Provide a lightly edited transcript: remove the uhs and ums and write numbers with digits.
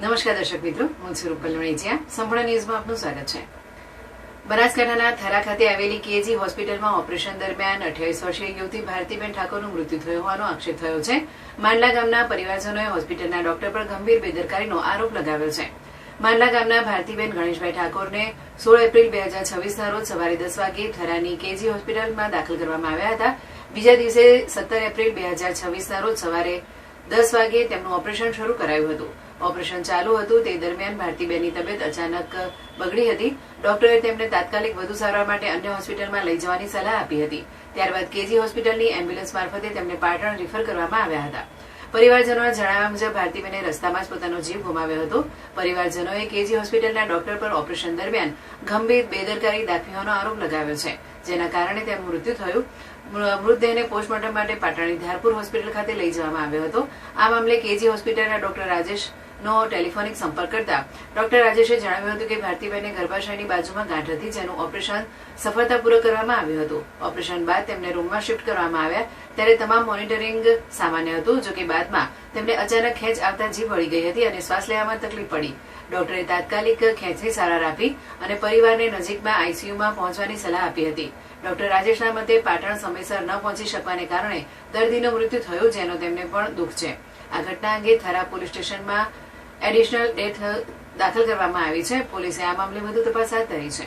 નમસ્કાર દર્શક મિત્રો, હું છું રૂપલ વણેજિયા. સંપૂર્ણ ન્યૂઝમાં આપનું સ્વાગત છે. બનાસકાંઠાના થરા ખાતે આવેલી કેજી હોસ્પિટલમાં ઓપરેશન દરમિયાન 28 વર્ષીય યુવતી ભારતીબેન ઠાકોરનું મૃત્યુ થયું હોવાનો આક્ષેપ થયો છે. માંડલા ગામના પરિવારજનોએ હોસ્પિટલના ડોક્ટર પર ગંભીર બેદરકારીનો આરોપ લગાવ્યો છે. માંડલા ગામના ભારતીબેન ગણેશભાઈ ઠાકોરને 16 એપ્રિલ 2026ના રોજ સવારે 10 વાગે થરાની કેજી હોસ્પિટલમાં દાખલ કરવામાં આવ્યા હતા. બીજા દિવસે 17 એપ્રિલ 2026ના રોજ સવારે 10 વાગે તેમનું ઓપરેશન શરૂ કરાયું હતું. ઓપરેશન ચાલુ હતું તે દરમિયાન ભારતીબેનની તબિયત અચાનક બગડી હતી. ડોક્ટરે તેમને તાત્કાલિક વધુ સારવાર માટે અન્ય હોસ્પિટલમાં લઈ જવાની સલાહ આપી હતી. ત્યારબાદ કેજી હોસ્પિટલની એમ્બ્યુલન્સ મારફતે તેમને પાટણ રિફર કરવામાં આવ્યા હતા. પરિવારજનોના જણાવ્યા મુજબ ભારતીબેને રસ્તામાં જ પોતાનો જીવ ગુમાવ્યો હતો. પરિવારજનોએ કેજી હોસ્પિટલના ડોક્ટર પર ઓપરેશન દરમિયાન ગંભીર બેદરકારી દાખવી હોવાનો આરોપ લગાવ્યો છે, જેના કારણે તેમનું મૃત્યુ થયું. મૃતદેહને પોસ્ટમોર્ટમ માટે પાટણની ધારપુર હોસ્પિટલ ખાતે લઈ જવામાં આવ્યો હતો. આ મામલે કેજી હોસ્પિટલના ડોક્ટર રાજેશનો ટેલિફોનિક સંપર્ક કરતા ડોક્ટર રાજેશે જણાવ્યું હતું કે ભારતીબેનને ગર્ભાશયની બાજુમાં ગાંઠ હતી, જેનું ઓપરેશન સફળતાપૂર્વક કરવામાં આવ્યું હતું. ઓપરેશન બાદ તેમને રૂમમાં શિફ્ટ કરવામાં આવ્યા ત્યારે તમામ મોનિટરિંગ સામાન્ય હતું. જોકે બાદમાં તેમને અચાનક ખેંચ આવતા જીભ વળી ગઈ હતી અને શ્વાસ લેવામાં તકલીફ પડી. ડોક્ટરે તાત્કાલિક ખેંચની સારવાર આપી અને પરિવારને નજીકમાં આઈસીયુમાં પહોંચવાની સલાહ આપી હતી. ડોક્ટર રાજેશના મતે પાટણ સમયસર ન પહોંચી શકવાને કારણે દર્દીનું મૃત્યુ થયું, જેનો તેમને પણ દુઃખ છે. આ ઘટના અંગે થરા પોલીસ સ્ટેશનમાં એડિશનલ ડેથ દાખલ કરવામાં આવી છે. પોલીસે આ મામલે વધુ તપાસ હાથ ધરી છે.